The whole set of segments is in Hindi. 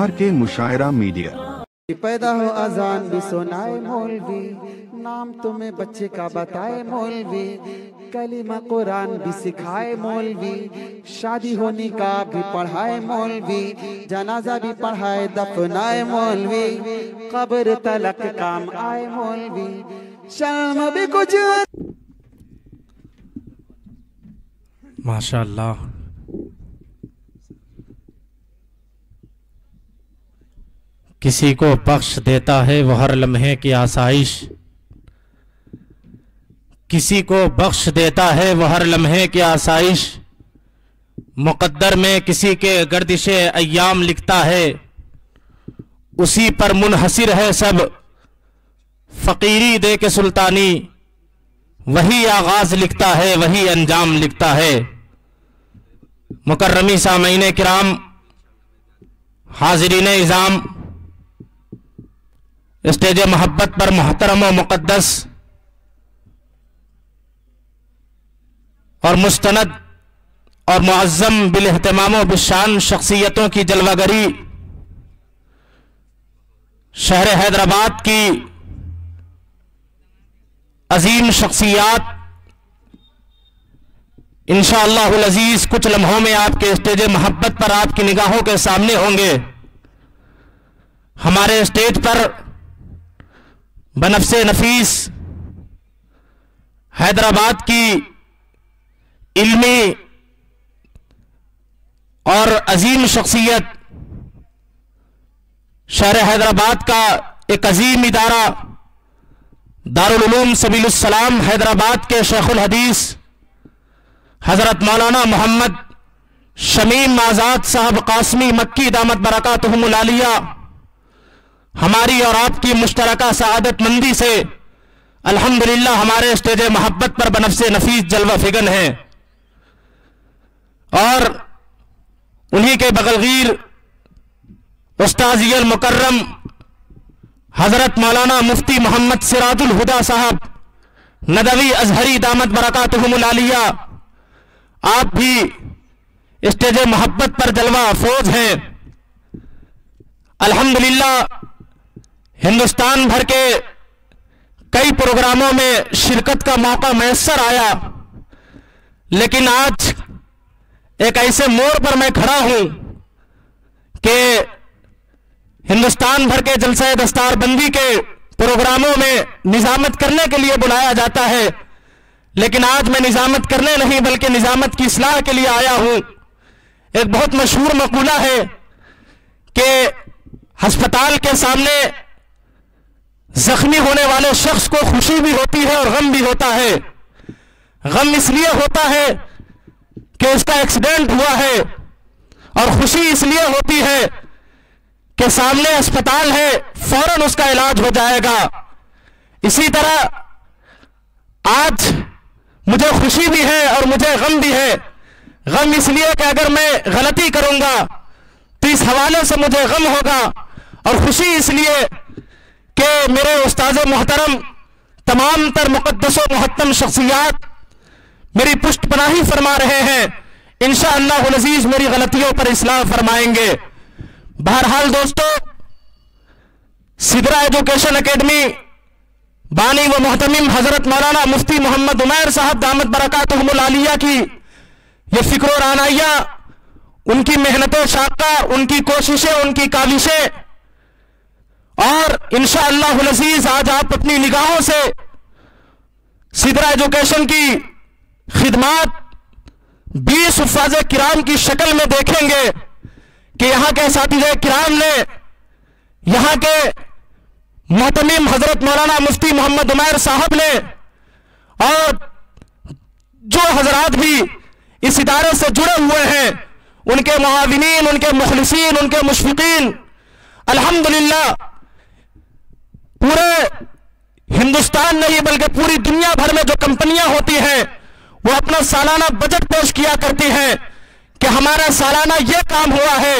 RK मुशायरा media. पैदा हो अजान भी सुनाए मौलवी, नाम तुम्हें बच्चे का बताए मौलवी, कलीमा कुरान भी सिखाए मौलवी, शादी होने का भी पढ़ाए मौलवी, जनाजा भी पढ़ाए दफनाए मौलवी, कब्र तलक काम आए मौलवी, शर्म भी कुछ। माशाअल्लाह। किसी को बख्श देता है वो हर लम्हे की आसाइश, किसी को बख्श देता है वो हर लम्हे की आसाइश, मुक़द्दर में किसी के गर्दिशे अय्याम लिखता है, उसी पर मुनहसिर है सब फ़कीरी दे के सुल्तानी, वही आगाज लिखता है वही अंजाम लिखता है। मुकर्रमी सामईन किराम, हाज़रीन इज़ाम, स्टेज मोहब्बत पर मोहतरम व मुक़द्दस और मुस्तनद और मुअज़्ज़म बिल एहतमाम व बिशान शख्सियतों की जलवागरी शहर हैदराबाद की अजीम शख्सियात इंशाअल्लाहुल अज़ीज़ कुछ लम्हों में आपके स्टेज मोहब्बत पर आपकी निगाहों के सामने होंगे। हमारे स्टेज पर बनफ्से नफीस हैदराबाद की इल्मी और अजीम शख्सियत, शहर हैदराबाद का एक अजीम इदारा दारुल उलूम सबीलुस्सलाम हैदराबाद के शेखुल हदीस हजरत मौलाना मोहम्मद शमीम आज़ाद साहब कासमी मक्की दामत बरकातुहुमुल आलिया, हमारी और आपकी मुश्तरका सआदतमंदी से अल्हम्दुलिल्लाह हमारे स्टेज मोहब्बत पर बनफ्से नफीस जलवा फिगन है। और उन्हीं के बगलगीर उस्ताज़ियल मुकर्रम हजरत मौलाना मुफ्ती मोहम्मद सिराजुल हुदा साहब नदवी अजहरी दामत बरकातुहुमुल आलिया, आप भी स्टेज मोहब्बत पर जलवा अफरोज हैं। अल्हम्दुलिल्लाह हिंदुस्तान भर के कई प्रोग्रामों में शिरकत का मौका मैसर आया, लेकिन आज एक ऐसे मोड़ पर मैं खड़ा हूं कि हिंदुस्तान भर के जलसा दस्तारबंदी के प्रोग्रामों में निजामत करने के लिए बुलाया जाता है, लेकिन आज मैं निजामत करने नहीं बल्कि निजामत की इस्लाह के लिए आया हूं। एक बहुत मशहूर मकूला है कि अस्पताल के सामने जख्मी होने वाले शख्स को खुशी भी होती है और गम भी होता है। गम इसलिए होता है कि उसका एक्सीडेंट हुआ है, और खुशी इसलिए होती है कि सामने अस्पताल है, फौरन उसका इलाज हो जाएगा। इसी तरह आज मुझे खुशी भी है और मुझे गम भी है। गम इसलिए कि अगर मैं गलती करूंगा तो इस हवाले से मुझे गम होगा, और खुशी इसलिए कि मेरे उस्ताद मोहतरम तमाम तर मुक़द्दस व मुहत्तम शख्सियात मेरी पुष्ट पनाही फरमा रहे हैं। इंशाअल्लाहुल अज़ीज़ मेरी गलतियों पर इस्लाह फरमाएंगे। बहरहाल दोस्तों, सिदरा एजुकेशन एकेडमी बानी व मोहतमिम हजरत मौलाना मुफ्ती मोहम्मद उमैर साहब दामत बरकातुहुमुल आलिया की ये फिक्र रानाइया, उनकी मेहनत शाक़ा, उनकी कोशिशें, उनकी काविशें, और इंशाअल्लाहुल अज़ीज़ आज आप अपनी निगाहों से सिदरा एजुकेशन की खिदमात 20 हुफ़ाज़ किराम की शक्ल में देखेंगे कि यहाँ के साथी किराम ने, यहाँ के मोहतमिम हजरत मौलाना मुफ्ती मोहम्मद उमैर साहब ने, और जो हजरात भी इस इदारे से जुड़े हुए हैं, उनके मुआविनीन, उनके मुखलिसीन, उनके मुशफ़िकीन, अल्हम्दुलिल्लाह पूरे हिंदुस्तान नहीं बल्कि पूरी दुनिया भर में जो कंपनियां होती हैं वो अपना सालाना बजट पेश किया करती हैं कि हमारा सालाना ये काम हुआ है,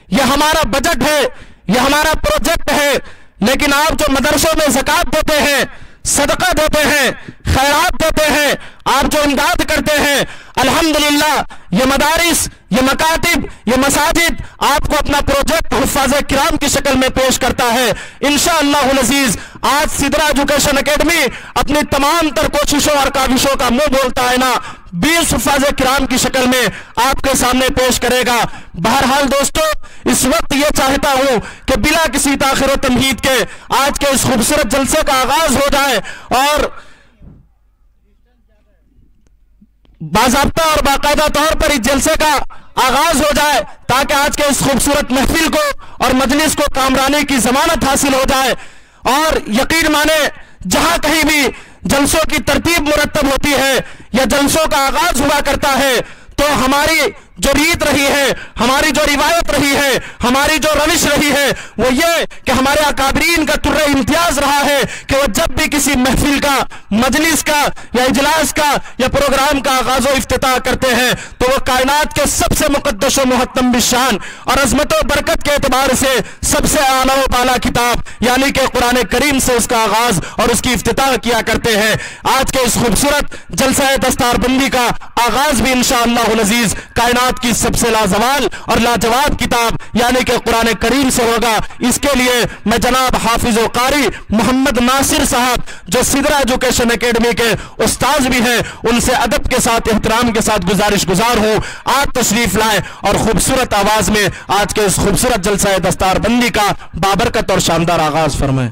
ये हमारा बजट है, ये हमारा प्रोजेक्ट है। लेकिन आप जो मदरसों में ज़कात देते हैं, सदका देते हैं, खैरात देते हैं, आप जो इमदाद करते हैं, अल्हम्दुलिल्लाह ये मदारिस, ये मकातिब, ये मसाजिद आपको अपना प्रोजेक्ट हुफ़ाज़े किराम की शक्ल में पेश करता है। इंशाअल्लाहुल अज़ीज़ आज सिदरा एजुकेशन एकेडमी अपनी तमाम तर कोशिशों और काविशों का मुंह बोलता है ना 20 हुफ़ाज़े किराम की शक्ल में आपके सामने पेश करेगा। बहरहाल दोस्तों, इस वक्त ये चाहता हूं कि बिला किसी ताख़िर व तमहीद के आज के इस खूबसूरत जलसे का आगाज हो जाए और बाज़ाब्ता और बाकायदा तौर पर इस जलसे का आगाज हो जाए, ताकि आज के इस खूबसूरत महफिल को और मजलिस को कामरानी की जमानत हासिल हो जाए। और यकीन माने, जहां कहीं भी जलसों की तरतीब मुरतब होती है या जलसों का आगाज हुआ करता है, तो हमारी जो रीत रही है, हमारी जो रिवायत रही है, हमारी जो रविश रही है, वो ये कि हमारे अकाबरीन का तुर्रे इम्तियाज रहा है कि वो जब भी किसी महफिल का, मजलिस का या इजलास का या प्रोग्राम का आगाज व इफ्तिताह करते हैं, तो वो कायनात के सबसे मुकद्दस व मुहत्तम बिशान और अजमत व बरकत के एतबार से सबसे आला व बाला किताब यानी कि कुरान करीम से उसका आगाज और उसकी इफ्तिताह किया करते हैं। आज के इस खूबसूरत जलसा दस्तारबंदी का आगाज भी इंशाअल्लाहुल अज़ीज़ कायनात की सबसे लाजवाल और लाजवाब किताब यानी कि कुरान करीम से होगा। इसके लिए मैं जनाब हाफिज व कारी मोहम्मद नासिर साहब, जो सिदरा एजुकेशन एकेडमी के उस्ताद भी हैं, उनसे अदब के साथ, एहतराम के साथ गुजारिश गुजार हूं आप तशरीफ लाएं और खूबसूरत आवाज में आज के इस खूबसूरत जलसा दस्तारबंदी का बाबरकत और शानदार आगाज फरमाएं।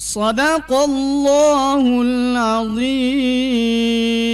सदक़ल्लाहुल अज़ीम।